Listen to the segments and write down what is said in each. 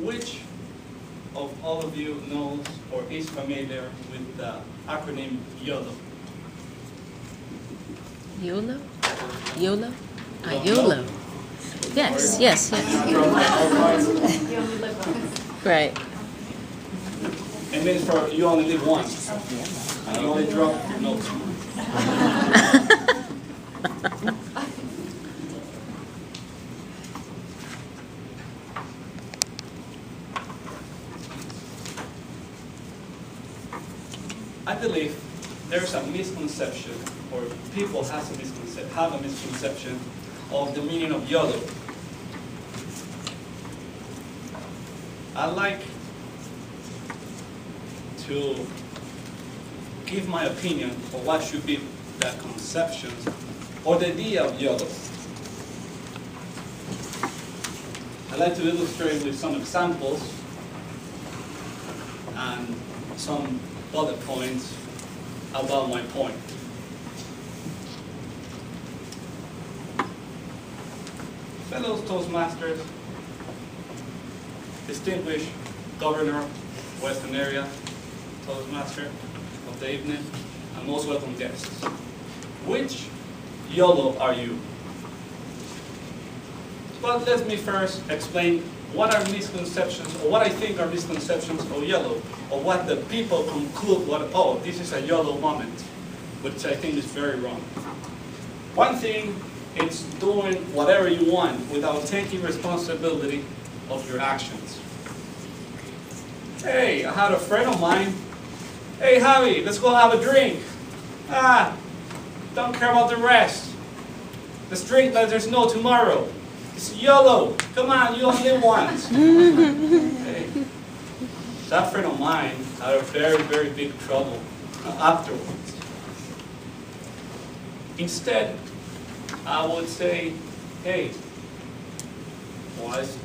Which of all of you knows or is familiar with the acronym YOLO? YOLO? YOLO? Don't YOLO. know? Yes, yes, yes. Right. It means for you only live once. And you only drop your notes. I believe there's a misconception, or people have a misconception of the meaning of YOLO. I like to give my opinion on what should be the conception or the idea of YOLO. I like to illustrate with some examples and some bullet points about my point. Fellow Toastmasters, distinguished Governor, Western Area, Toastmaster of the evening, and most welcome guests. Which YOLO are you? But let me first explain what are misconceptions, or what I think are misconceptions of YOLO, or what the people conclude, oh, this is a YOLO moment, which I think is very wrong. One thing, it's doing whatever you want without taking responsibility of your actions. Hey, I had a friend of mine. Hey, Javi, let's go have a drink. Don't care about the rest. Let's drink like there's no tomorrow. It's YOLO. Come on, you only live once. Hey, that friend of mine had a very, very big trouble afterwards. Instead, I would say, hey,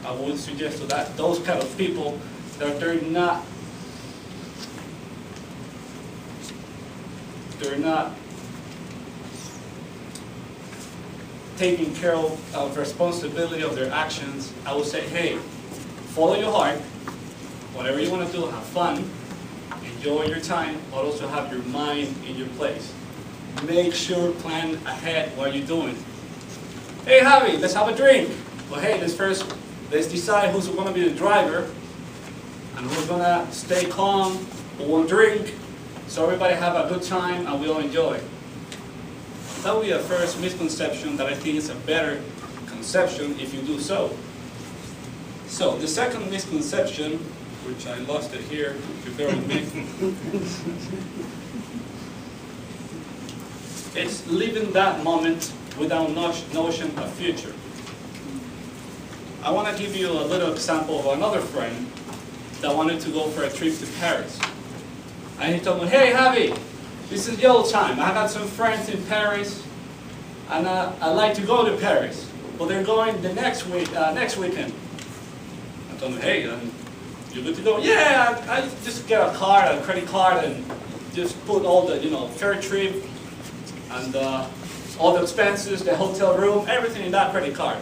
I would suggest to that those kind of people that they're not taking care of responsibility of their actions. I would say, hey, follow your heart, whatever you want to do, have fun, enjoy your time, but also have your mind in your place. Make sure, plan ahead what you're doing. Hey, Javi, let's have a drink. Well, hey, let's decide who's going to be the driver and who's going to stay calm, who won't drink, so everybody have a good time and we all enjoy. That would be a first misconception that I think is a better conception if you do so. So, the second misconception, which I lost it here, if you bear with me, it's living that moment without notion of future. I want to give you a little example of another friend that wanted to go for a trip to Paris. And he told me, hey, Javi, this is YOLO time. I got some friends in Paris, and I'd like to go to Paris. But they're going the next weekend. I told him, hey, you good to go? Yeah, I just get a card, a credit card, and just put all the, fare trip, and all the expenses, the hotel room, everything in that credit card.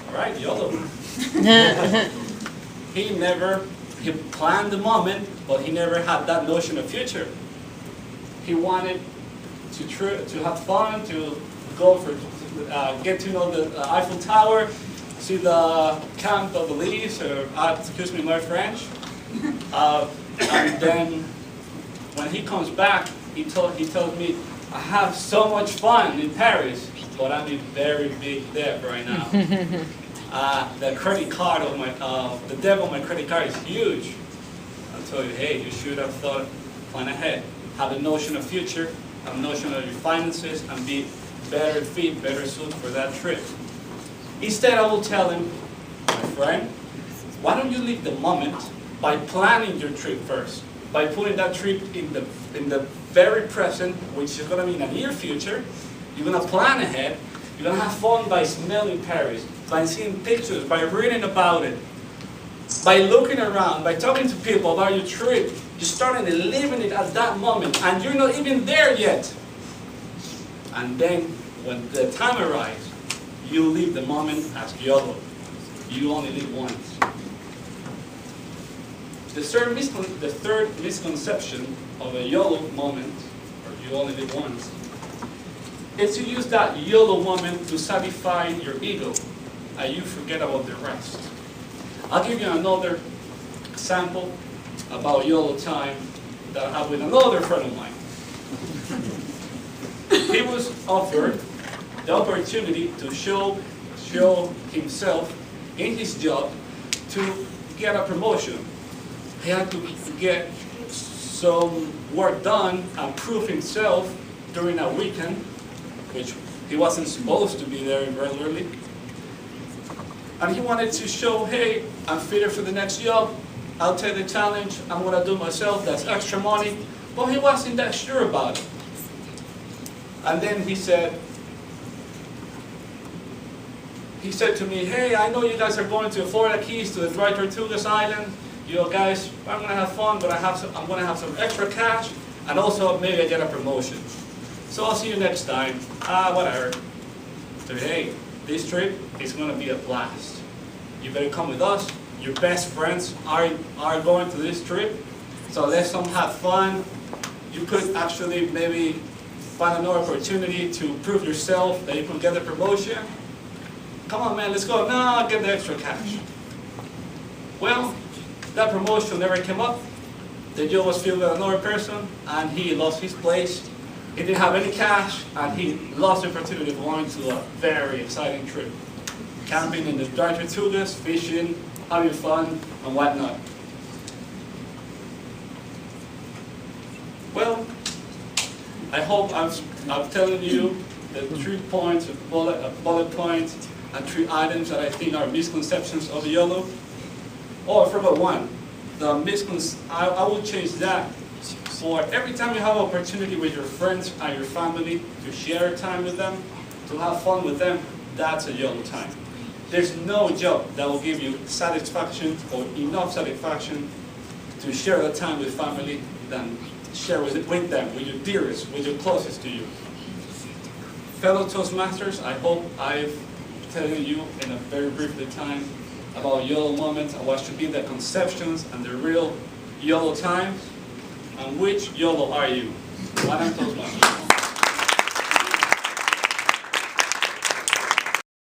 All right, YOLO. He planned the moment, but he never had that notion of future. He wanted to have fun, to go get to know the Eiffel Tower, see the Camp of the Leaves, or excuse me, my French. And then when he comes back, he tells me, I have so much fun in Paris, but I'm in very big debt right now. The credit card of the debt on my credit card is huge. I'll tell you, hey, you should have plan ahead, have a notion of future, have a notion of your finances, and be better suited for that trip. Instead, I will tell him, my friend, why don't you live the moment by planning your trip first, by putting that trip in the very present, which is going to be in the near future. You're going to plan ahead. You're going to have fun by smelling Paris, by seeing pictures, by reading about it, by looking around, by talking to people about your trip. You're starting to live in it at that moment, and you're not even there yet. And then, when the time arrives, you live the moment as YOLO. You only live once. The third misconception of a YOLO moment, or you only live once, is to use that YOLO moment to satisfy your ego, and you forget about the rest. I'll give you another example about YOLO time that I have with another friend of mine. He was offered the opportunity to show himself in his job to get a promotion. He had to get some work done and prove himself during a weekend, which he wasn't supposed to be there regularly. And he wanted to show, hey, I'm fitted for the next job, I'll take the challenge, I'm going to do it myself, that's extra money. But he wasn't that sure about it. And then he said to me, hey, I know you guys are going to Florida Keys, to the Dry Tortugas Island. You know, guys, I'm going to have fun, but I'm going to have some extra cash, and also maybe I get a promotion. So I'll see you next time. Whatever. So, hey, this trip is going to be a blast. You better come with us. Your best friends are going to this trip, so let's have fun. You could actually maybe find another opportunity to prove yourself that you can get the promotion. Come on, man, let's go. No, I'll get the extra cash. Well, that promotion never came up. The job was filled with another person, and he lost his place. He didn't have any cash, and he lost the opportunity of going to a very exciting trip. Camping in the Dry Tortugas, fishing, having fun, and whatnot. Well, I hope I'm telling you the 3 points, bullet points, and 3 items that I think are misconceptions of YOLO. Oh, I forgot one. I will change that. For every time you have an opportunity with your friends and your family to share time with them, to have fun with them, that's a YOLO time. There's no job that will give you satisfaction or enough satisfaction to share the time with family than share with them, with your dearest, with your closest to you. Fellow Toastmasters, I hope I've telling you in a very brief time about YOLO moments and what should be the conceptions and the real YOLO times. And which YOLO are you? Madam Toastmaster.